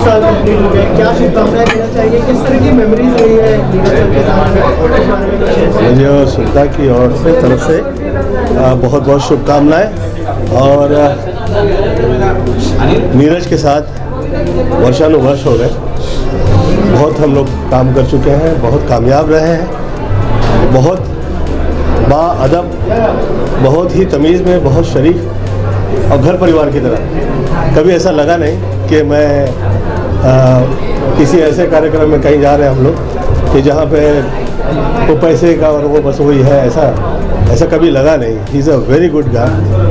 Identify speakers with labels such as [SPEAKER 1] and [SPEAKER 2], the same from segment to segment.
[SPEAKER 1] साल कंप्लीट हो गए, क्या शुभकामनाएं देना चाहिए, किस तरह की मेमोरीज रही है नीरज सर के साथ में, इस बारे में कुछ शेयर
[SPEAKER 2] मुझे और श्रद्धा की और से तरफ से बहुत बहुत शुभकामनाएं। और नीरज के साथ वर्षानुवर्ष हो गए, बहुत हम लोग काम कर चुके हैं, बहुत कामयाब रहे हैं, बहुत बाअदब, बहुत ही तमीज़ में, बहुत शरीफ और घर परिवार की तरह। कभी ऐसा लगा नहीं कि मैं किसी ऐसे कार्यक्रम में कहीं जा रहे हैं हम लोग कि जहाँ पे वो पैसे का और वो बस वही है, ऐसा कभी लगा नहीं। He is a very good guy,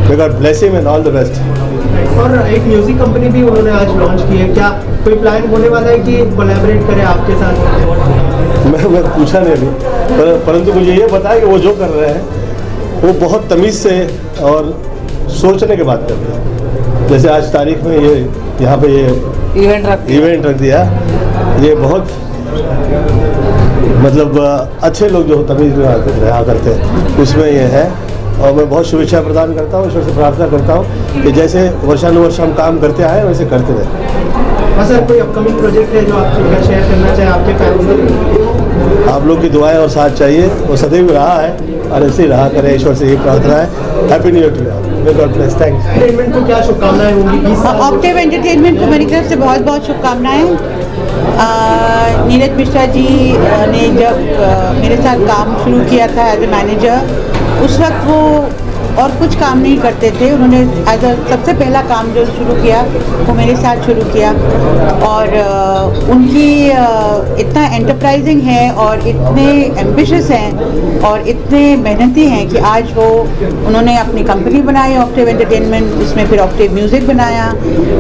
[SPEAKER 2] may God bless him and all the best.
[SPEAKER 1] और एक म्यूजिक कंपनी भी उन्होंने आज लॉन्च की है, क्या कोई प्लान होने वाला है कि कोलैबोरेट करें आपके साथ?
[SPEAKER 2] मैं पूछा नहीं अभी, परंतु मुझे ये बताया कि वो जो कर रहे हैं वो बहुत तमीज़ से और सोचने के बाद कर रहे हैं। जैसे आज तारीख में ये यहाँ पे ये इवेंट रख दिया, ये बहुत मतलब अच्छे लोग जो तमीज़ रहा करते हैं उसमें ये है। और मैं बहुत शुभेच्छा प्रदान करता हूँ, ईश्वर से प्रार्थना करता हूँ कि जैसे वर्षानुवर्ष हम काम करते आए वैसे करते रहें।
[SPEAKER 1] हाँ सर, कोई अपकमिंग प्रोजेक्ट है जो आप शेयर करना चाहें आपके फैंस से?
[SPEAKER 2] आप लोग की दुआएं और साथ चाहिए, वो सदैव रहा है और ऐसे ही रहा करे, ईश्वर से ये प्रार्थना है। Happy New Year to you, may God bless. Thanks.
[SPEAKER 1] Entertainment को क्या शुभकामनाएं होंगी?
[SPEAKER 3] ऑक्टेव एंटरटेनमेंट को मेरी तरफ से बहुत बहुत शुभकामनाएं। नीरज मिश्रा जी ने जब मेरे साथ काम शुरू किया था एज ए मैनेजर, उस वक्त वो और कुछ काम नहीं करते थे। उन्होंने एज अ सबसे पहला काम जो शुरू किया वो मेरे साथ शुरू किया। और उनकी इतना एंटरप्राइजिंग है और इतने एम्बिशियस हैं और इतने मेहनती हैं कि आज वो उन्होंने अपनी कंपनी बनाई ऑक्टेव एंटरटेनमेंट, उसमें फिर ऑक्टेव म्यूज़िक बनाया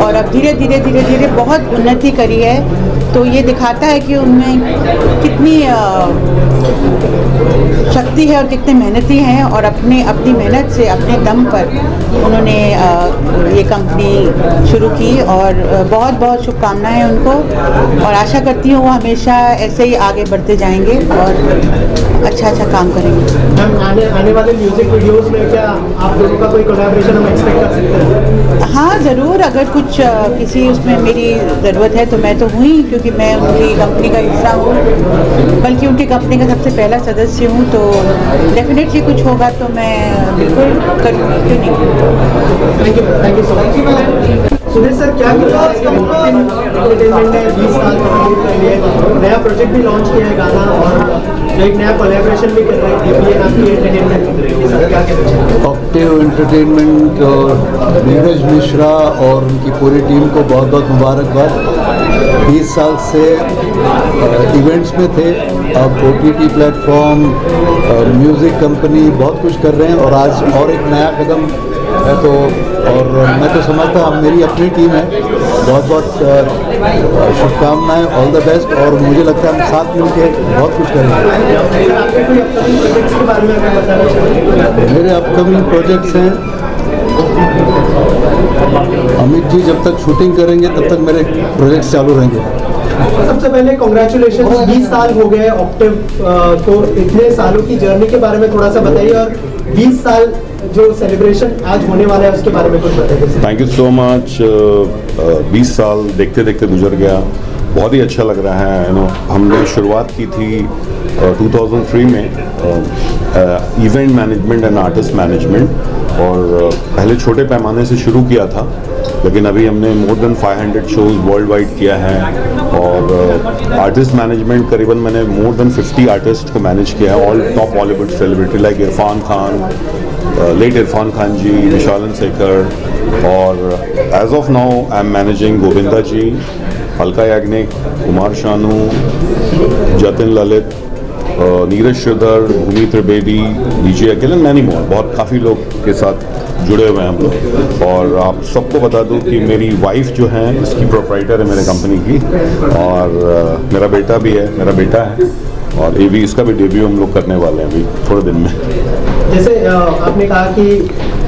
[SPEAKER 3] और अब धीरे धीरे बहुत उन्नति करी है। तो ये दिखाता है कि उनमें कितनी शक्ति है और कितने मेहनती हैं और अपनी मेहनत से अपने दम पर उन्होंने ये कंपनी शुरू की। और बहुत बहुत शुभकामनाएं उनको और आशा करती हूँ वो हमेशा ऐसे ही आगे बढ़ते जाएंगे और अच्छा काम करेंगे।
[SPEAKER 1] मैम, आने वाले म्यूजिक वीडियोस में क्या आप दोनों का कोई कोलैबोरेशन हम एक्सपेक्ट कर सकते हैं?
[SPEAKER 3] हाँ ज़रूर, अगर कुछ किसी उसमें मेरी ज़रूरत है तो मैं तो हुई, क्योंकि मैं उनकी कंपनी का हिस्सा हूँ, बल्कि उनकी कंपनी का सबसे पहला सदस्य हूँ। तो डेफिनेटली कुछ होगा तो मैं बिल्कुल करूँगी, क्यों नहीं।
[SPEAKER 1] Thank you so much. Sunil sir, क्या एंटरटेनमेंट ने 20 साल कंप्लीट कर लिए, नया प्रोजेक्ट भी लॉन्च किया है गाना और जो एक नया कोलैबोरेशन भी कर रहे हैं आपकी एंटरटेनमेंट, क्या कहना चाहिए?
[SPEAKER 4] ऑक्टेव एंटरटेनमेंट और नीरज मिश्रा और उनकी पूरी टीम को बहुत बहुत मुबारकबाद। 20 साल से इवेंट्स में थे, अब OTT प्लेटफॉर्म, म्यूज़िक कंपनी बहुत कुछ कर रहे हैं और आज और एक नया कदम है। तो और मैं तो समझता हूँ मेरी अपनी टीम है, बहुत बहुत शुभकामनाएं, ऑल द बेस्ट। और मुझे लगता है हम साथ मिलकर बहुत कुछ करेंगे। मेरे अपकमिंग प्रोजेक्ट्स हैं, अमित जी जब तक शूटिंग करेंगे तब तक मेरे प्रोजेक्ट्स चालू रहेंगे।
[SPEAKER 1] सबसे पहले कॉन्ग्रेचुलेशन, 20 साल हो गए ऑक्टेव को, इतने सालों की जर्नी के बारे में थोड़ा सा बताइए और 20 साल जो सेलिब्रेशन आज होने वाला है उसके बारे में कुछ बताइए।
[SPEAKER 5] Thank you so much. 20 साल देखते देखते गुजर गया, बहुत ही अच्छा लग रहा है। हमने शुरुआत की थी 2003 में event management and artist management और पहले छोटे पैमाने से शुरू किया था, लेकिन अभी हमने more than 500 shows world wide किया है। और आर्टिस्ट मैनेजमेंट करीबन मैंने मोर देन 50 आर्टिस्ट को मैनेज किया है, all top Bollywood celebrity like Irfan Khan, late Irfan Khan ji, Vishal Shekhar. और as of now I am managing Govinda ji, Alka Yagnik, Kumar Sanu, Jatin Lalit, Neeraj Shridhar, Bhoomi Trivedi, DJ अकेले, मैनी मोर, बहुत काफ़ी लोग के साथ जुड़े हुए हैं हम लोग। और आप सबको बता दूं कि मेरी वाइफ जो है इसकी प्रोप्राइटर है मेरे कंपनी की, और मेरा बेटा भी है, मेरा बेटा है, और ये भी इसका भी डेब्यू हम लोग करने वाले हैं अभी थोड़े दिन में।
[SPEAKER 1] जैसे आपने कहा कि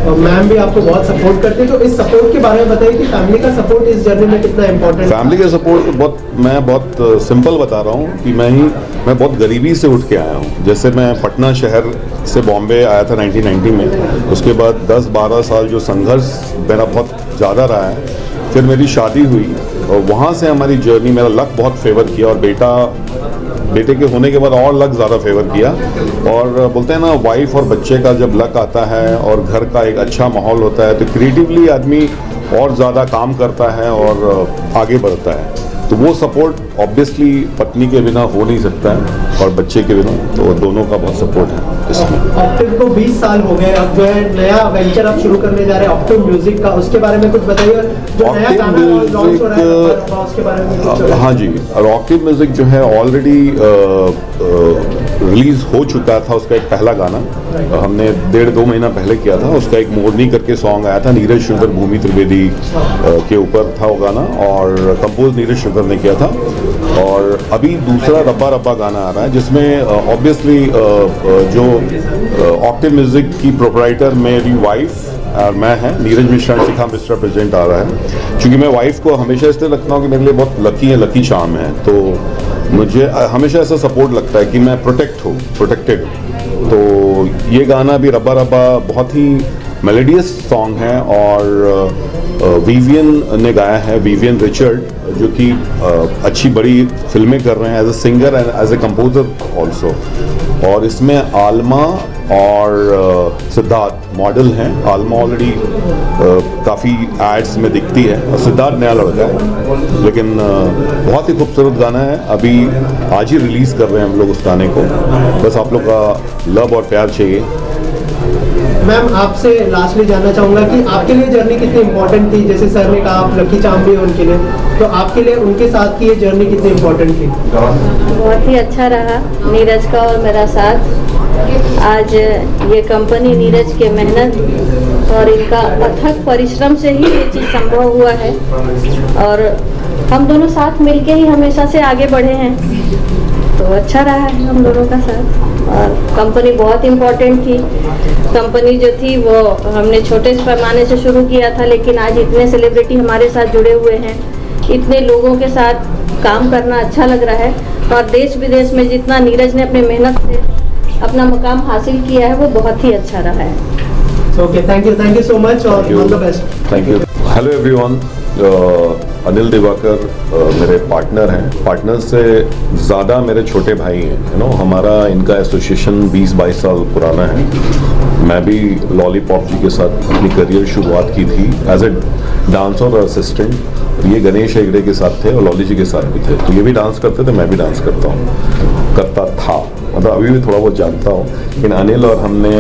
[SPEAKER 1] मैम भी आपको बहुत सपोर्ट करते हैं, तो इस सपोर्ट के बारे में बताइए कि फैमिली का सपोर्ट इस जर्नी में कितना इम्पोर्टेंट है?
[SPEAKER 5] फैमिली का सपोर्ट मैं बहुत सिंपल बता रहा हूँ कि मैं बहुत गरीबी से उठ के आया हूँ। जैसे मैं पटना शहर से बॉम्बे आया था 1990 में, उसके बाद 10-12 साल जो संघर्ष मेरा बहुत ज़्यादा रहा है, फिर मेरी शादी हुई और वहाँ से हमारी जर्नी, मेरा लक बहुत फेवर किया और बेटे के होने के बाद और लक ज़्यादा फेवर किया। और बोलते हैं ना, वाइफ और बच्चे का जब लक आता है और घर का एक अच्छा माहौल होता है तो क्रिएटिवली आदमी और ज़्यादा काम करता है और आगे बढ़ता है। तो वो सपोर्ट ऑब्वियसली पत्नी के बिना हो नहीं सकता है और बच्चे के बिना, तो दोनों का बहुत सपोर्ट है इसमें।
[SPEAKER 1] ऑक्टिव को 20 साल हो गए, अब जो है नया वेंचर आप शुरू करने जा रहे हैं ऑक्टिव म्यूजिक का, उसके बारे में कुछ बताइए। जो नया गाना लॉन्च हो रहा है उसके बारे में कुछ।
[SPEAKER 5] हाँ जी, ऑक्टिव म्यूजिक जो है ऑलरेडी रिलीज हो चुका था। उसका एक पहला गाना हमने 1.5-2 महीना पहले किया था। उसका एक मोरनी करके सॉन्ग आया था, नीरज शुगर भूमि त्रिवेदी के ऊपर था वो गाना और कंपोज नीरज शुगर ने किया था। और अभी दूसरा रब्बा रब्बा गाना आ रहा है जिसमें ऑब्वियसली जो ऑक्टिव म्यूजिक की प्रोप्राइटर मेरी वाइफ और मैं हैं, नीरज मिश्रा शिखा मिश्रा प्रेजेंट आ रहा है। क्योंकि मैं वाइफ को हमेशा इसलिए रखता हूँ कि मेरे लिए बहुत लकी है, लकी चार्म है, तो मुझे हमेशा ऐसा सपोर्ट लगता है कि मैं प्रोटेक्टेड। तो ये गाना भी रब्बा रब्बा बहुत ही मेलोडियस सॉन्ग है और विवियन ने गाया है, विवियन रिचर्ड, जो कि अच्छी बड़ी फिल्में कर रहे हैं as a singer and as a composer also. और इसमें आलमा और सिद्धार्थ मॉडल हैं। आलमा ऑलरेडी काफ़ी एड्स में दिखती है और सिद्धार्थ नया लड़का है, लेकिन बहुत ही खूबसूरत गाना है। अभी आज ही रिलीज़ कर रहे हैं हम लोग उस गाने को। बस आप लोग का लव और प्यार चाहिए।
[SPEAKER 1] मैम आपसे लास्टली जानना चाहूँगा कि आपके लिए जर्नी कितनी इम्पोर्टेंट थी। जैसे सर ने कहा आप लकी चार्म भी है उनके लिए, तो आपके लिए उनके साथ की ये जर्नी कितनी इम्पोर्टेंट थी?
[SPEAKER 6] बहुत ही अच्छा रहा नीरज का और मेरा साथ। आज ये कंपनी नीरज के मेहनत और इनका अथक परिश्रम से ही ये चीज़ संभव हुआ है और हम दोनों साथ मिलके ही हमेशा से आगे बढ़े हैं। तो अच्छा रहा है हम दोनों का साथ। और कंपनी बहुत इम्पोर्टेंट थी। कंपनी जो थी वो हमने छोटे पैमाने से शुरू किया था, लेकिन आज इतने सेलिब्रिटी हमारे साथ जुड़े हुए हैं, इतने लोगों के साथ काम करना अच्छा लग रहा है। और देश विदेश में जितना नीरज ने अपने मेहनत से अपना मुकाम हासिल किया है वो बहुत ही अच्छा रहा है।
[SPEAKER 1] Okay, thank you so much और all the best.
[SPEAKER 5] Thank you. Hello everyone, Anil Diwakar मेरे पार्टनर हैं। पार्टनर से ज़्यादा मेरे छोटे भाई हैं। हमारा इनका एसोसिएशन 20-22 साल पुराना है। मैं भी लॉलीपॉप जी के साथ अपनी करियर शुरुआत की थी एज ए डांसर और असिस्टेंट। ये गणेश हेगड़े के साथ थे और लॉली जी के साथ भी थे। तो ये भी डांस करते थे, मैं भी डांस करता था, मतलब अभी भी थोड़ा बहुत जानता हूँ। लेकिन अनिल और हमने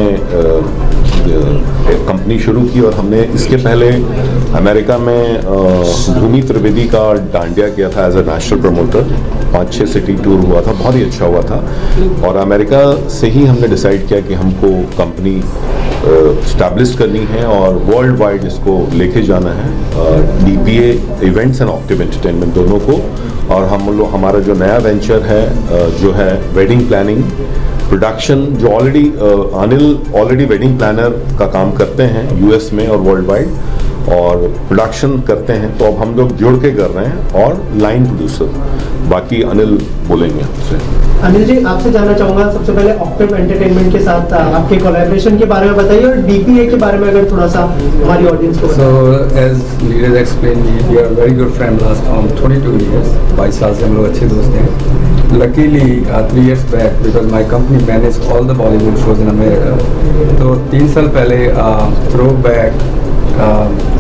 [SPEAKER 5] कंपनी शुरू की और हमने इसके पहले अमेरिका में भूमि त्रिवेदी का डांडिया किया था as a national promoter. 5-6 city tour हुआ था, बहुत ही अच्छा हुआ था। और अमेरिका से ही हमने डिसाइड किया कि हमको कंपनी स्टैब्लिश करनी है और वर्ल्ड वाइड इसको लेके जाना है, DPA events and octave entertainment दोनों को। और हम लोग हमारा जो नया वेंचर है जो है वेडिंग प्लानिंग प्रोडक्शन, जो अनिल ऑलरेडी वेडिंग प्लानर का काम करते हैं US में और वर्ल्ड वाइड, और प्रोडक्शन करते हैं। तो अब हम लोग जुड़ के कर रहे हैं और लाइन प्रोड्यूसर बाकी अनिल बोलेंगे आपसे।
[SPEAKER 1] अनिल जी, आपसे जानना चाहूँगा सबसे पहले ऑक्टिव एंटरटेनमेंट के साथ आपके कोलैबोरेशन के बारे में बताइए और DPA के बारे में अगर थोड़ा सा हमारी ऑडियंस को।
[SPEAKER 7] So as Neeraj explained, we are very good friends last from 22 years. 22 साल से हम लोग अच्छे दोस्त हैं। Luckily 3 years back, because my company managed all the Bollywood shows in America. तो 3 साल पहले Throwback,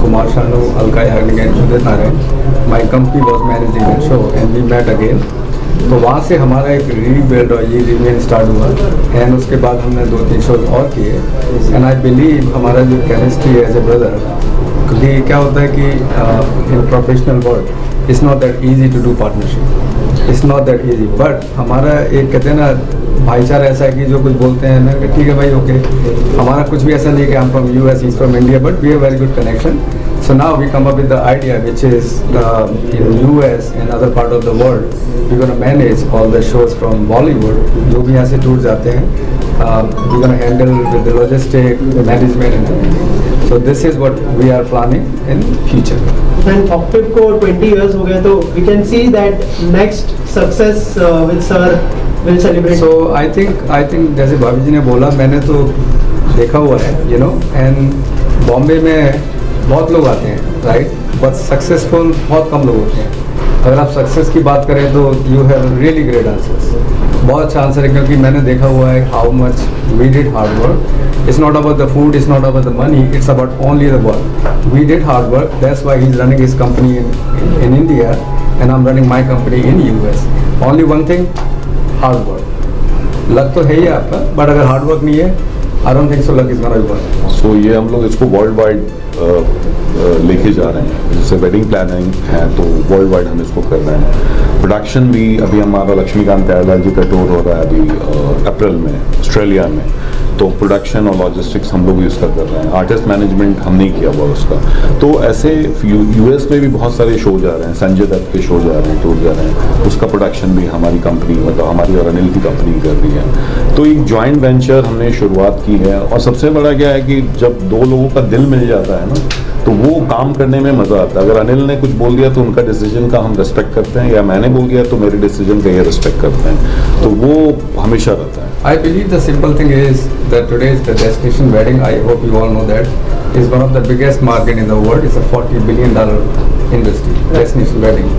[SPEAKER 7] Kumar Sanu, Alka Yagnik and Sudhir Narayan, my company was managing that show and we met again. तो वहाँ से हमारा एक rebuild और ये रियूनियन स्टार्ट हुआ एंड उसके बाद हमने 2-3 शोज और किए एंड आई बिलीव हमारा जो केमिस्ट्री है एज ए ब्रदर, क्योंकि क्या होता है कि in professional work it's not that easy to do partnership, it's not that easy. But हमारा एक कहते हैं ना भाईचारा ऐसा है कि जो कुछ बोलते हैं ना ठीक है भाई ओके, हमारा कुछ भी ऐसा नहीं कि हम from US, he's from India, but we have very good connection. So now we come up with the idea, which is in US and other part of the world, we're going to manage all the shows from Bollywood. जो भी यहाँ से tour जाते हैं, we're going to handle with the logistic, the management and everything. So this is what we are planning in future.
[SPEAKER 1] And Octave को 20 years हो गए, तो we can see that next success with sir will celebrate.
[SPEAKER 7] So I think जैसे भाभी जी ने बोला, मैंने तो देखा हुआ है, and बॉम्बे में बहुत लोग आते हैं, राइट? बट सक्सेसफुल बहुत कम लोग होते हैं। अगर आप सक्सेस की बात करें तो you have really great answers, बहुत अच्छा आंसर है, क्योंकि मैंने देखा हुआ है how much we did hard work. It's not about the food, it's not about the money, it's about only the work. We did hard work, that's why he is running his company in India and I am running my company in US. Only one thing, hard work. Luck तो है ही आपका, but अगर hard work नहीं है, I don't think so luck is gonna be work.
[SPEAKER 5] So ये हम लोग इसको वर्ल्ड वाइड लेके जा रहे हैं। जैसे वेडिंग प्लानिंग है तो वर्ल्ड वाइड हम इसको कर रहे हैं। प्रोडक्शन भी अभी हमारा लक्ष्मीकांत प्यारेलाल जी का टूर हो रहा है अभी अप्रैल में ऑस्ट्रेलिया में, तो प्रोडक्शन और लॉजिस्टिक्स हम लोग इसका कर रहे हैं। आर्टिस्ट मैनेजमेंट हम नहीं किया हुआ उसका। तो ऐसे यूएस में भी बहुत सारे शो जा रहे हैं, संजय दत्त के शो जा रहे हैं, टूर जा रहे हैं, उसका प्रोडक्शन भी हमारी कंपनी, मतलब हमारी और अनिल की कंपनी कर रही है। तो एक जॉइंट वेंचर हमने शुरुआत की है। और सबसे बड़ा क्या है कि जब दो लोगों का दिल मिल जाता है ना, तो वो काम करने में मज़ा आता है। अगर अनिल ने कुछ बोल दिया तो उनका डिसीजन का हम रिस्पेक्ट करते हैं, या मैंने बोल दिया तो मेरे डिसीजन का ये रिस्पेक्ट करते हैं, तो वो हमेशा रहता है।
[SPEAKER 7] I believe the simple thing is that today is the destination wedding. I hope you all know that is one of the biggest market in the world. It's a $40 billion industry, destination wedding.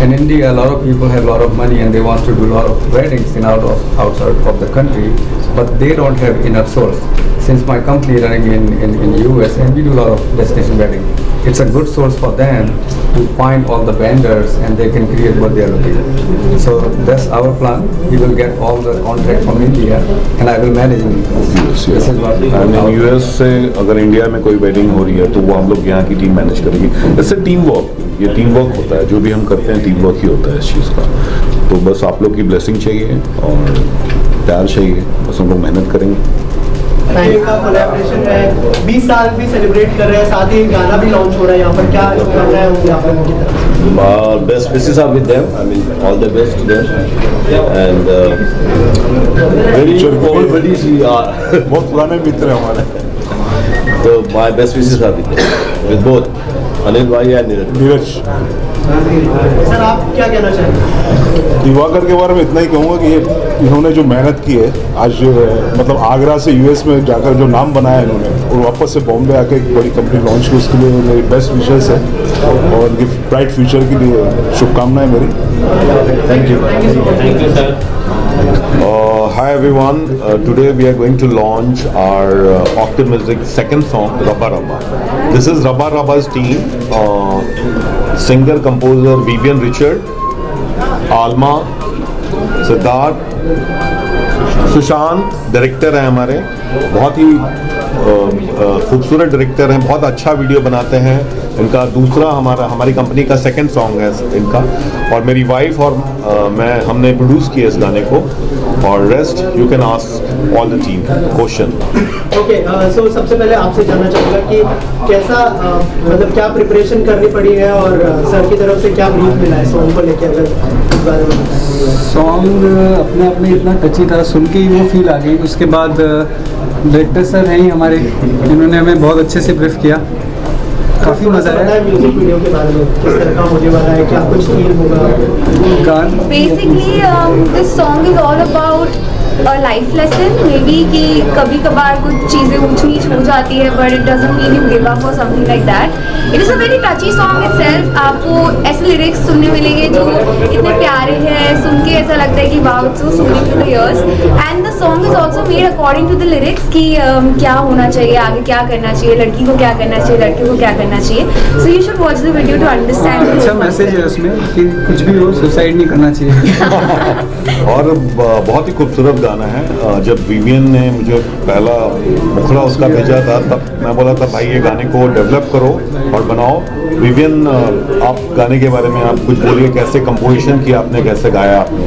[SPEAKER 7] In India, a lot of people have a lot of money and they want to do a lot of weddings outside of the country, but they don't have enough source. Since my company is running in US and we do a lot of destination wedding, it's a good source for them to find all the vendors and they can create what they are looking. So that's our plan. We will get all the contract from India and I will manage in US. This is what
[SPEAKER 5] US से अगर India में कोई wedding हो रही है तो वो हम लोग यहाँ की टीम मैनेज करेगी। इससे टीम वर्क, ये टीम वर्क होता है, जो भी हम करते हैं टीम वर्क ही होता है इस चीज़ का। तो बस आप लोग की ब्लेसिंग चाहिए और प्यार चाहिए, बस हम लोग मेहनत करेंगे।
[SPEAKER 1] का कोलैबोरेशन है, 20 साल भी सेलिब्रेट कर रहे हैं, साथ ही गाना भी लॉन्च हो रहा है यहाँ पर, क्या शुभकामनाएं होंगी आप लोगों की तरफ से?
[SPEAKER 2] Best wishes are with them. I mean, all the best to them. And very old buddies we are.
[SPEAKER 8] बहुत पुराने मित्र हैं हमारे।
[SPEAKER 2] So my best wishes are with them, with both Anil भाई and नीरज।
[SPEAKER 1] सर आप क्या कहना चाहेंगे?
[SPEAKER 8] दिवाकर के बारे में इतना ही कहूँगा कि ये इन्होंने जो मेहनत की है, आज मतलब आगरा से यूएस में जाकर जो नाम बनाया इन्होंने, और वापस से बॉम्बे आके एक बड़ी कंपनी लॉन्च की, उसके लिए मेरी बेस्ट विशेस है और उनके ब्राइट फ्यूचर के लिए शुभकामनाएं मेरी।
[SPEAKER 2] Thank you. Thank you, sir.
[SPEAKER 5] Hi everyone, today we are going to launch our Octave Music second song, Rabba Rabba. This is Rabba Rabba's team, singer composer Vivian Richard, Alma, Siddharth, Sushant director हैं हमारे, बहुत ही खूबसूरत director हैं, बहुत अच्छा video बनाते हैं। इनका दूसरा हमारी कंपनी का सेकंड सॉन्ग है इनका, और मेरी वाइफ और हमने प्रोड्यूस किया इस गाने को। और rest you can ask all the team question.
[SPEAKER 1] Okay, so सबसे पहले आपसे जानना चाहूँगा कि कैसा मतलब क्या प्रिपरेशन करनी पड़ी है और सर की तरफ से क्या ब्रीफ मिला है सॉन्ग को लेकर? अगर
[SPEAKER 9] सॉन्ग अपने आप में इतना टची था, सुन के ही वो फील आ गई। उसके बाद डायरेक्टर सर हैं ही हमारे, इन्होंने हमें बहुत अच्छे से ब्रीफ किया, काफ़ी मज़ा आया।
[SPEAKER 1] म्यूजिक वीडियो के बारे में किस तरह का होने वाला है, क्या कुछ थीम होगा?
[SPEAKER 10] Basically, this song is all about a life lesson. Maybe कि कभी कभार कुछ चीज़ें ऊंच नीच हो जाती है, but it doesn't mean you give up or something like that. It is a very touchy song itself. आपको ऐसे लिरिक्स सुनने मिलेंगे जो इतने प्यारे हैं, सुन के ऐसा लगता है कि wow, it's so soothing to the ears. And the song is also made according to the lyrics कि क्या होना चाहिए, आगे क्या करना चाहिए, लड़की को क्या करना चाहिए, लड़के को क्या करना चाहिए. So you should watch the video to understand.
[SPEAKER 9] अच्छा मैसेज है उसमें कि कुछ भी हो सुसाइड नहीं करना चाहिए।
[SPEAKER 5] और बहुत ही खूबसूरत गाना है। जब विवियन ने मुझे पहला मुखड़ा उसका भेजा था, तब मैं बोला था भाई ये गाने को डेवलप करो और बनाओ। विवियन, आप गाने के बारे में आप कुछ बोलिए, कैसे कंपोजिशन किया आपने, कैसे गाया आपने?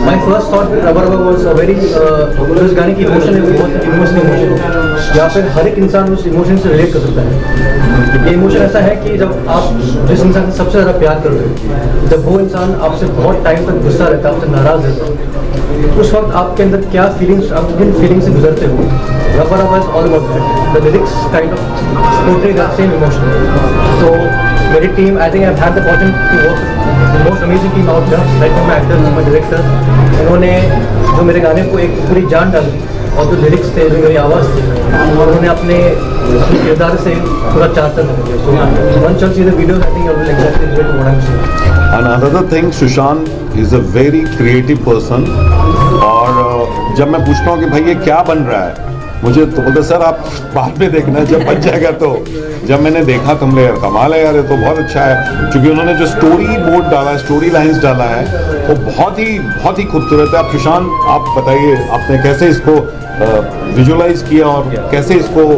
[SPEAKER 1] My first thought rubber rubber was a very उस गाने की इमोशन है, बहुत इमोशनल इमोशन है, या फिर हर एक इंसान उस इमोशन से रिलेट कर सकता है। ये इमोशन ऐसा है कि जब आप जिस इंसान से सबसे ज़्यादा प्यार करते हो, जब वो इंसान आपसे बहुत टाइम तक गुस्सा रहता है, आपसे नाराज़ रहता है, उस वक्त आपके अंदर क्या फीलिंग्स, आप किन फीलिंग से गुजरते हो। रबर रबर is all about that, the lyrics kind of portray that same emotion. तो मेरी team, I think I have had the opportunity to work the most amazing team out there, like my actors, my director. उन्होंने जो मेरे गाने को एक पूरी जान डाली, और जो लिरिक्स थे, जो मेरी आवाज़ थी, और उन्होंने अपने किरदार से पूरा चार तक दिया. So one shot see the video, I think you will exactly relate to what I'm saying.
[SPEAKER 5] And another thing, Sushant is a very creative person. और जब मैं पूछता हूँ कि भाई ये क्या बन रहा है, मुझे तो बोलते सर आप बाद में देखना जब बन जाएगा. तो जब मैंने देखा तो हमने यार कमाल है यार, ये तो बहुत अच्छा है. क्योंकि उन्होंने जो स्टोरी बोर्ड डाला है, स्टोरी लाइंस डाला है, वो बहुत ही खूबसूरत है. आप सुशांत आप बताइए आपने कैसे इसको विजुअलाइज किया और कैसे इसको.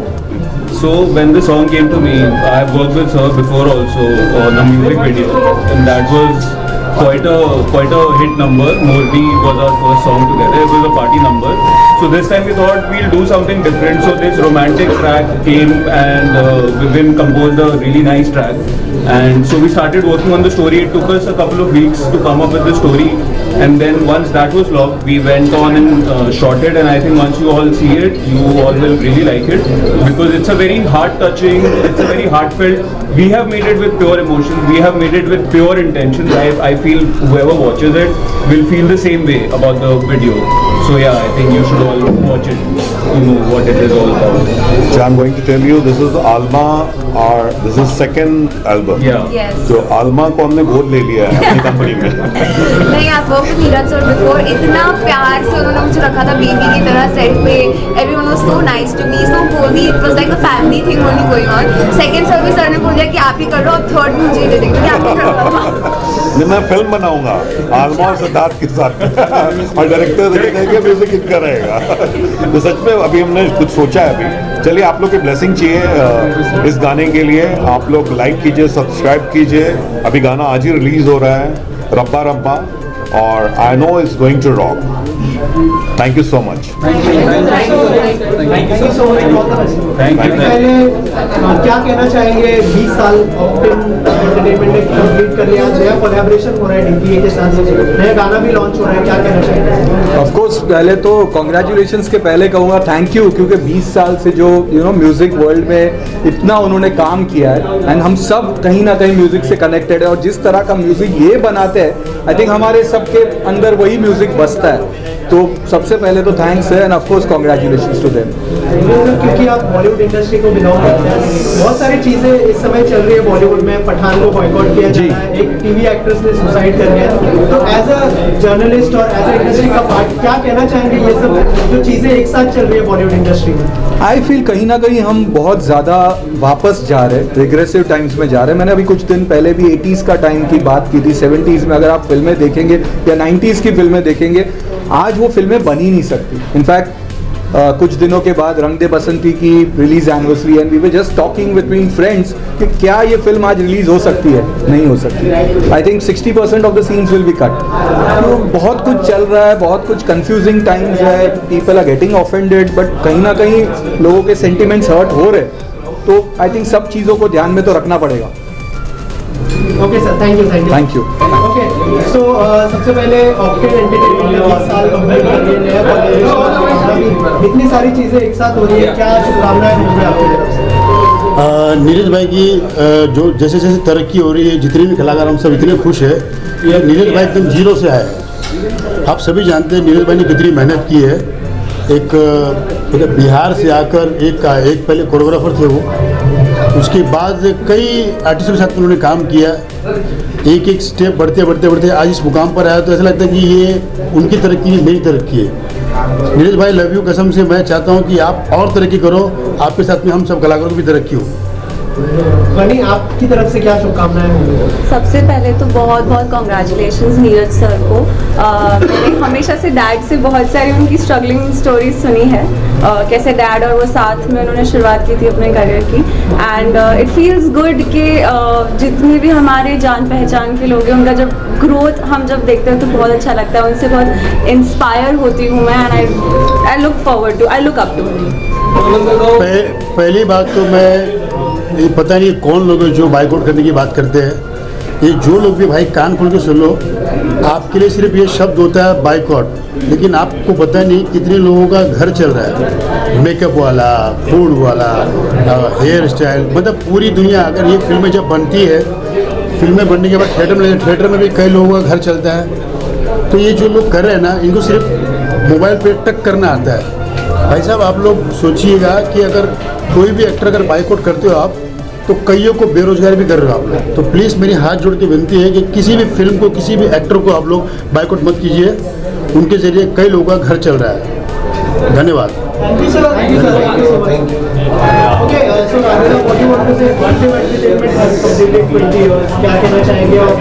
[SPEAKER 11] So when the song came to me, I have worked with her before also on a music video, and that was quite a hit number. Morbi was our first song together. It was a party number. So this time we thought we'll do something different. So this romantic track came, and Vivin composed a really nice track. And so we started working on the story. It took us a couple of weeks to come up with the story. And then once that was locked, we went on and shot it. And I think once you all see it, you all will really like it, because it's a very heart-touching, it's a very heartfelt. We have made it with pure emotion. We have made it with pure intention. I feel whoever watches it will feel the same way about the video. So yeah, I think you should all watch it to know what it is all about.
[SPEAKER 5] So I'm going to tell you, this is Alma, or this is second album.
[SPEAKER 11] Yeah.
[SPEAKER 10] Yes.
[SPEAKER 5] तो आलमा को हमने गोद ले लिया है अपनी company में.
[SPEAKER 10] नहीं, आप work with Neeraj sir before. इतना प्यार से उन्होंने मुझे रखा था बेबी की तरह सेट पे. Everyone was so nice to me, so cosy. It was like a family thing only going on. Second service sir ने बोल दिया कि आप ही कर रहे हो, अब थर्ड मुझे दे देंगे कि आप ही कर रहे हो.
[SPEAKER 5] मैं फिल्म बनाऊंगा आलमा और सिद्धार्थ के साथ और डायरेक्टर देखेंगे म्यूजिक इनका रहेगा. तो सच में अभी हमने कुछ सोचा है. अभी चलिए आप लोग की ब्लेसिंग चाहिए इस गाने के लिए. आप लोग लाइक कीजिए, सब्सक्राइब कीजिए. अभी गाना आज ही रिलीज हो रहा है, रब्बा रब्बा, और I know it's going to rock. Thank you so much.
[SPEAKER 1] Thank you so much and all the best.
[SPEAKER 11] Thank you.
[SPEAKER 1] पहले क्या कहना चाहेंगे, 20 साल ऑक्टेन एंटरटेनमेंट ने कंप्लीट कर लिया, नया कोलैबोरेशन हो रहा है डीपीए के साथ, नया गाना भी लॉन्च हो रहा है, क्या कहना चाहेंगे?
[SPEAKER 4] ऑफ कोर्स पहले तो कॉन्ग्रेचुलेशंस के पहले कहूँगा थैंक यू, क्योंकि 20 साल से जो म्यूज़िक वर्ल्ड में इतना उन्होंने काम किया है, एंड हम सब कहीं ना कहीं म्यूज़िक से कनेक्टेड है. और जिस तरह का म्यूज़िक ये बनाते हैं, आई थिंक हमारे सबके अंदर वही म्यूज़िक बसता है. तो सबसे पहले तो थैंक्स है, and of course congratulations to them.
[SPEAKER 1] क्योंकि आप बॉलीवुड इंडस्ट्री को बिलोंग करते हैं, बहुत सारी चीजें इस समय चल रही है बॉलीवुड में. पठान को बॉयकॉट किया जा रहा है, एक टीवी एक्ट्रेस ने सुसाइड कर लिया. तो एज अ जर्नलिस्ट और एज अ इंडस्ट्री का पार्ट क्या कहना चाहेंगे, ये सब जो चीजें एक साथ चल रही है बॉलीवुड इंडस्ट्री में?
[SPEAKER 4] आई फील कहीं ना कहीं हम बहुत ज़्यादा वापस जा रहे हैं, रिग्रेसिव टाइम्स में जा रहे हैं. मैंने अभी कुछ दिन पहले भी 80s का टाइम की बात की थी. 70s में अगर आप फिल्में देखेंगे या 90s की फिल्में देखेंगे, आज वो फिल्में बन ही नहीं सकती. इनफैक्ट कुछ दिनों के बाद रंग दे बसंती की release anniversary, and we were just talking between friends कि क्या ये फिल्म आज रिलीज हो सकती है, नहीं हो सकती. I think 60% of the scenes will be cut. तो बहुत कुछ चल रहा है, बहुत कुछ कंफ्यूजिंग टाइम्स है, people are getting offended, but कहीं ना कहीं लोगों के सेंटिमेंट्स हर्ट हो रहे. तो आई थिंक सब चीज़ों को ध्यान में तो रखना पड़ेगा.
[SPEAKER 1] Okay sir, thank you.
[SPEAKER 4] Thank you.
[SPEAKER 1] Okay, so सबसे पहले ऑक्टेन एंटरटेनमेंट ने 20 साल कंप्लीट कर लिए हैं, इतनी सारी चीजें एक साथ हो रही है, क्या शुभकामनाएं होंगी आपकी तरफ से?
[SPEAKER 12] नीरज भाई की जो जैसे जैसे तरक्की हो रही है, जितने भी कलाकार हम सब इतने खुश है. नीरज भाई एकदम जीरो से आए. आप सभी जानते हैं नीरज भाई ने कितनी मेहनत की है. एक बिहार से आकर एक पहले कोरियोग्राफर थे वो, उसके बाद कई आर्टिस्टों के साथ उन्होंने काम किया. एक एक स्टेप बढ़ते बढ़ते बढ़ते आज इस मुकाम पर आया. तो ऐसा लगता है कि ये उनकी तरक्की नहीं, मेरी तरक्की है. नीरज भाई लव यू. कसम से मैं चाहता हूँ कि आप और तरक्की करो, आपके साथ में हम सब कलाकारों की भी तरक्की हो.
[SPEAKER 1] बनी, आपकी तरफ से क्या शुभकामनाएं होंगी?
[SPEAKER 13] सबसे पहले तो बहुत बहुत कॉन्ग्रेचुलेशंस नीरज सर को. मैंने हमेशा से डैड से बहुत सारी उनकी स्ट्रगलिंग स्टोरीज सुनी है, कैसे डैड और वो साथ में उन्होंने शुरुआत की थी अपने करियर की. एंड इट फील्स गुड कि जितने भी हमारे जान पहचान के लोग हैं, उनका जब ग्रोथ हम जब देखते हैं तो बहुत अच्छा लगता है. उनसे बहुत इंस्पायर होती हूँ मैं, and I look forward to, I look up to.
[SPEAKER 12] पहली बात तो मैं ये पता नहीं कौन लोग हैं जो बाइकआउट करने की बात करते हैं. ये जो लोग भी भाई कान खोल के सुन लो, आपके लिए सिर्फ ये शब्द होता है बाइकआउट, लेकिन आपको पता नहीं कितने लोगों का घर चल रहा है. मेकअप वाला, फूड वाला, हेयर स्टाइल, मतलब पूरी दुनिया. अगर ये फिल्में जब बनती है, फिल्में बनने के बाद थिएटर में भी कई लोगों का घर चलता है. तो ये जो लोग कर रहे हैं ना, इनको सिर्फ मोबाइल पे टक करना आता है. भाई साहब आप लोग सोचिएगा कि अगर कोई भी एक्टर अगर बाइकआउट करते हो आप तो कईयों को बेरोजगार भी कर रहे हो आप लोग। तो प्लीज़ मेरी हाथ जोड़ के विनती है कि किसी भी फिल्म को, किसी भी एक्टर को आप लोग बाइकआउट मत कीजिए। उनके जरिए कई लोगों का घर चल रहा है। धन्यवाद।
[SPEAKER 1] Thank you, sir. Thank you, sir. Thank you so much. Okay, so Radhika, what do you want to say? Quantum Entertainment has completed 20 years. क्या कहना चाहेंगे? और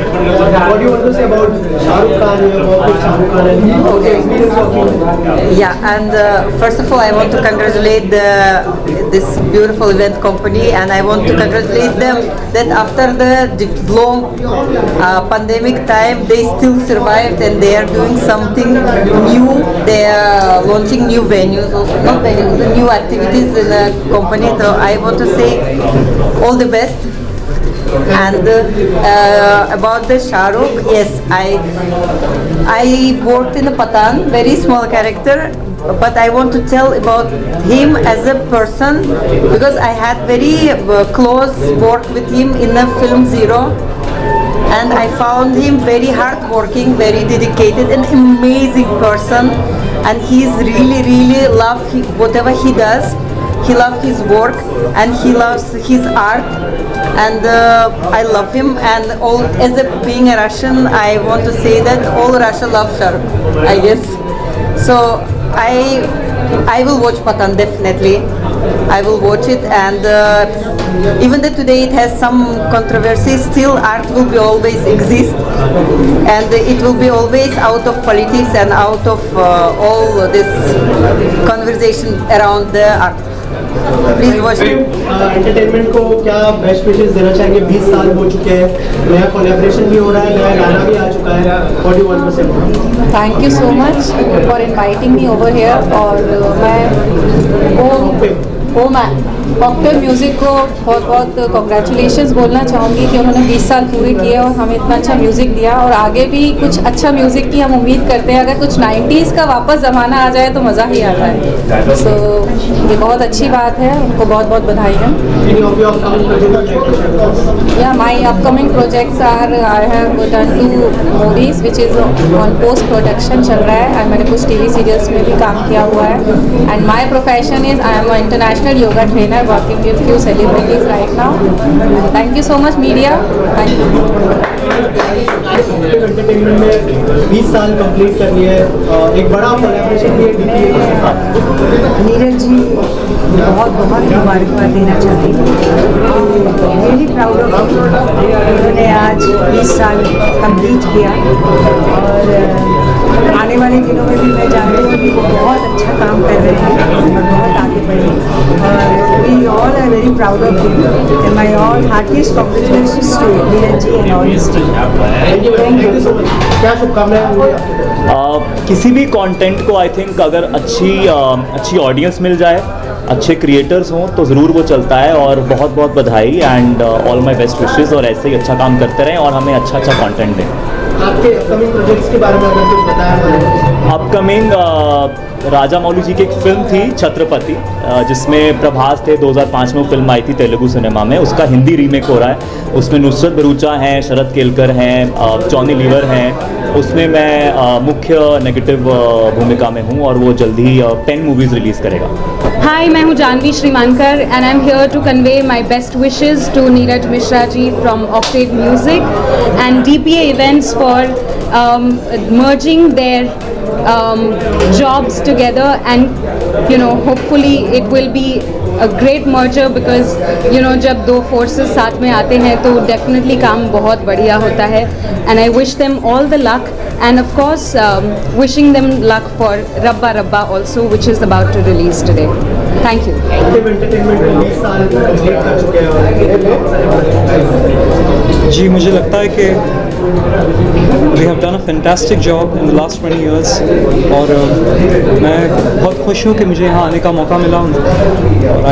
[SPEAKER 1] what do you want to say about Shah Rukh Khan? You have worked with Shah Rukh Khan and how the experience working?
[SPEAKER 14] Yeah, and first of all, I want to congratulate this beautiful event company, and I want to congratulate them that after the long pandemic time, they still survived and they are doing something new. They are launching new venues, also not venues, new activities in the company. So I want to say all the best. And about the Shah Rukh, yes, I worked in a Pathan, very small character, but I want to tell about him as a person because I had very close work with him in the film Zero, and I found him very hardworking, very dedicated, an amazing person, and he's really love whatever he does. He loves his work and he loves his art, and I love him. And all as being a Russian, I want to say that all Russia loves Shah Rukh, I guess. So I will watch Pathan definitely. I will watch it, and even though today it has some controversy, still art will be always exist, and it will be always out of politics and out of all this conversation around the art. Please watch it.
[SPEAKER 1] Entertainment को क्या best wishes देना चाहेंगे? 20 साल हो चुके हैं, नया collaboration भी हो रहा है, नया गाना भी आ चुका है। What do you want to say?
[SPEAKER 15] Thank you so much for inviting me over here. और मैं कॉकटेल म्यूज़िक को बहुत बहुत कॉन्ग्रेचुलेशंस बोलना चाहूँगी कि उन्होंने 20 साल पूरे किए और हमें इतना अच्छा म्यूज़िक दिया, और आगे भी कुछ अच्छा म्यूज़िक की हम उम्मीद करते हैं। अगर कुछ 90s का वापस ज़माना आ जाए तो मज़ा ही आता है। सो ये बहुत अच्छी बात है, उनको बहुत बहुत बधाई है। या my upcoming projects are I have done 2 movies which is on post production चल रहा है, एंड मैंने कुछ TV सीरियल्स में भी काम किया हुआ है। And my profession is I am international yoga trainer working with few celebrities right now. Thank you so much media. Thank you.
[SPEAKER 1] Entertainment में 20 साल कंप्लीट कर लिए, एक बड़ा कोलैबोरेशन भी है DPA के साथ।
[SPEAKER 3] नीरज जी बहुत बहुत मुबारकबाद देना चाहती हूँ। रियली प्राउड ऑफ उन्होंने आज 20 साल कंप्लीट किया, और आने वाले दिनों में भी मैं जानती हूँ कि वो बहुत अच्छा काम कर रहे हैं और बहुत आगे बढ़े, और we all are very proud of him, and my all heartiest congratulations to Neeraj ji and all his team.
[SPEAKER 1] Thank you so much. क्या शुभकामनाएं?
[SPEAKER 16] किसी भी कंटेंट को आई थिंक अगर अच्छी ऑडियंस मिल जाए, अच्छे क्रिएटर्स हों तो ज़रूर वो चलता है, और बहुत बहुत बधाई and all my best wishes, और ऐसे ही अच्छा काम करते रहें और हमें अच्छा कंटेंट दें।
[SPEAKER 1] आपके अपकमिंग प्रोजेक्ट्स के बारे में अगर कुछ बताया।
[SPEAKER 16] अपकमिंग राजा मौली जी की एक फिल्म थी छत्रपति, जिसमें प्रभास थे, 2005 में वो फिल्म आई थी तेलुगु सिनेमा में, उसका हिंदी रीमेक हो रहा है। उसमें नुसरत भरूचा हैं, शरद केलकर हैं, जॉनी लीवर हैं, उसमें मैं मुख्य नेगेटिव भूमिका में हूँ, और वो जल्दी ही 10 मूवीज़ रिलीज़ करेगा।
[SPEAKER 17] हाय, मैं हूँ Janhvi Shrimankar and I am here to convey my best wishes to Neeraj Mishra ji from Octave music and DPA events for merging their jobs together, and hopefully it will be a great merger, because जब दो forces साथ में आते हैं तो definitely काम बहुत बढ़िया होता है, and I wish them all the luck, and of course wishing them luck for Rabba Rabba also, which is about to release today. Thank you.
[SPEAKER 9] जी, मुझे लगता है कि we have done a fantastic job in the last 20 years, और मैं बहुत खुश हूँ कि मुझे यहाँ आने का मौका मिला।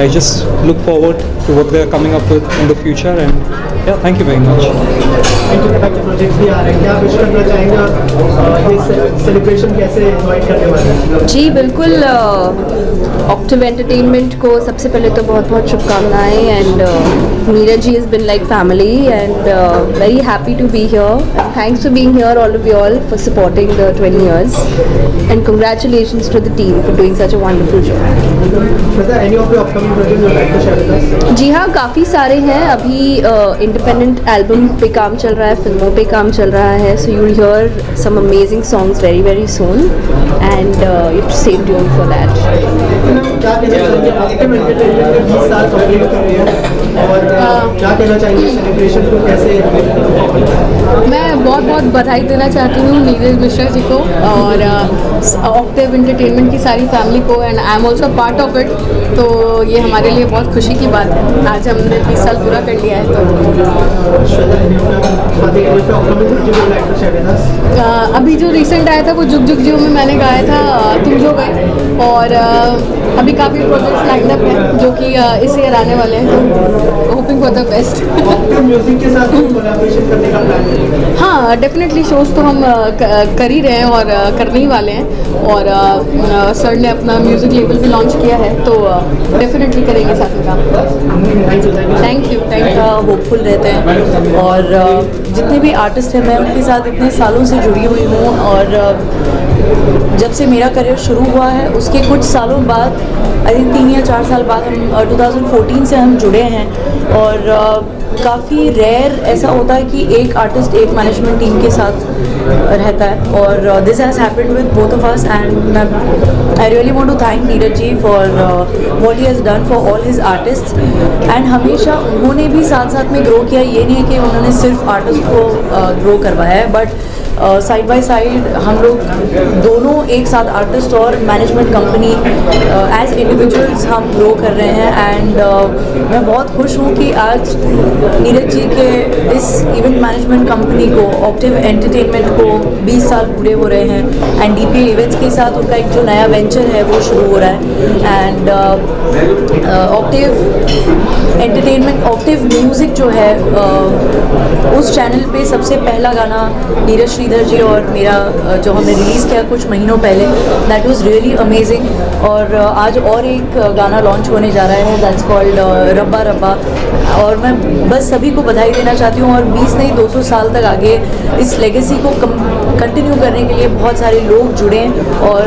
[SPEAKER 9] I just look forward to what they are coming up with in the future, and yeah, thank you very much.
[SPEAKER 1] Projects भी आ रहे हैं, क्या विश करना चाहेंगे और ये सेलिब्रेशन कैसे इनवाइट करने वाले हैं?
[SPEAKER 6] जी बिल्कुल, ऑक्टिव एंटरटेनमेंट को सबसे पहले तो बहुत बहुत शुभकामनाएं, and Neeraj ji is been like family, and very happy to be here,
[SPEAKER 18] And thanks for being here, all of you all, for supporting the 20 years. And congratulations to the team for doing such a wonderful job.
[SPEAKER 1] Shweta, any of your upcoming projects you would like to share with us?
[SPEAKER 18] जी हाँ, काफ़ी सारे हैं. अभी independent album पे काम चल रहा है, फिल्मों पे काम चल रहा है. So you'll hear some amazing songs very very soon, and you have to stay tuned for that.
[SPEAKER 1] क्या कहना चाहिए ऑक्टेव एंटरटेनमेंट ने 20 साल कंप्लीट कर लिए और क्या कहना चाहिए सेलिब्रेशन को कैसे?
[SPEAKER 15] मैं बहुत बहुत बधाई देना चाहती हूँ नीरज मिश्रा जी को और ऑक्टेव एंटरटेनमेंट की सारी फैमिली को, and I am also part of it. तो ये हमारे लिए बहुत खुशी की बात है. आज हमने 20 साल पूरा कर लिया है. तो अभी जो रिसेंट आया था वो जुग जुग जियो में मैंने गाया था तुम जो गए, और अभी काफ़ी प्रोजेक्ट्स लाइन अप हैं जो कि इस ईयर आने वाले हैं. तो hoping for the best.
[SPEAKER 1] Music के साथ कोलैबोरेशन करने का प्लान है?
[SPEAKER 15] हाँ, डेफिनेटली शोज तो हम कर ही रहे हैं और करने ही वाले हैं. और सर ने अपना म्यूज़िक लेबल भी लॉन्च किया है, तो डेफिनेटली करेंगे साथ में काम. Thank you.
[SPEAKER 19] होपफुल रहते हैं और जितने भी आर्टिस्ट हैं मैं उनके साथ इतने सालों से जुड़ी हुई हूँ. और जब से मेरा करियर शुरू हुआ है उसके कुछ सालों बाद, आई थिंक 3 या 4 साल बाद, हम 2014 से हम जुड़े हैं. और काफ़ी रेयर ऐसा होता है कि एक आर्टिस्ट एक मैनेजमेंट टीम के साथ रहता है, और this has happened with both of us. And I really want to thank Neeraj ji for what he has done for all his artist. एंड हमेशा उन्होंने भी साथ साथ में ग्रो किया. ये नहीं है कि उन्होंने सिर्फ आर्टिस्ट को ग्रो करवाया है, बट साइड बाय साइड हम लोग दोनों एक साथ, आर्टिस्ट और मैनेजमेंट कंपनी, एज इंडिविजुअल्स हम ग्रो कर रहे हैं. एंड मैं बहुत खुश हूँ कि आज नीरज जी के इस इवेंट मैनेजमेंट कंपनी को, ऑक्टेव एंटरटेनमेंट को 20 साल पूरे हो रहे हैं. एंड DPA इवेंट्स के साथ उनका एक जो नया वेंचर है वो शुरू हो रहा है. And Octave entertainment, Octave music जो है, उस चैनल पे सबसे पहला गाना नीरज श्रीधर जी और मेरा जो हमने रिलीज़ किया कुछ महीनों पहले, दैट वाज रियली अमेजिंग. और आज और एक गाना लॉन्च होने जा रहा है, दैट्स कॉल्ड रब्बा रब्बा. और मैं बस सभी को बधाई देना चाहती हूँ. और 20 नहीं 200 साल तक आगे इस लेगेसी को कंटिन्यू करने के लिए बहुत सारे लोग जुड़े और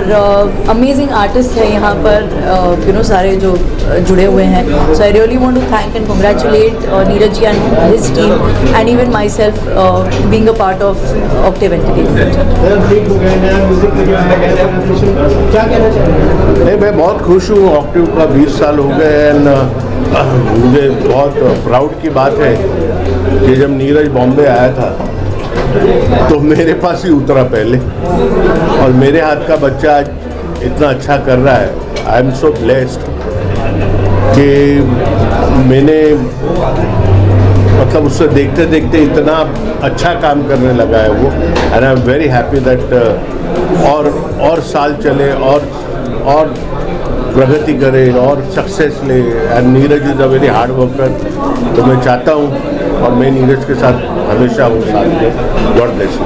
[SPEAKER 19] अमेजिंग आर्टिस्ट हैं यहाँ पर, सारे जो जुड़े हुए हैं. So I really want to thank and congratulate Neeraj ji and his team and even myself being a part of Octave entertainment.
[SPEAKER 2] नहीं, मैं बहुत खुश हूँ. ऑक्टेव का 20 साल हो गए. एंड मुझे बहुत प्राउड की बात है कि जब नीरज बॉम्बे आया था तो मेरे पास ही उतरा पहले, और मेरे हाथ का बच्चा आज इतना अच्छा कर रहा है. आई एम सो ब्लेस्ड कि मैंने मतलब उससे देखते देखते इतना अच्छा काम करने लगा है वो. And I am very happy that और साल चले और प्रगति करे और सक्सेस ले. And Neeraj is a very hard worker. तो मैं चाहता हूँ और मैं नीरज के साथ हमेशा हूँ साथ में. God bless you.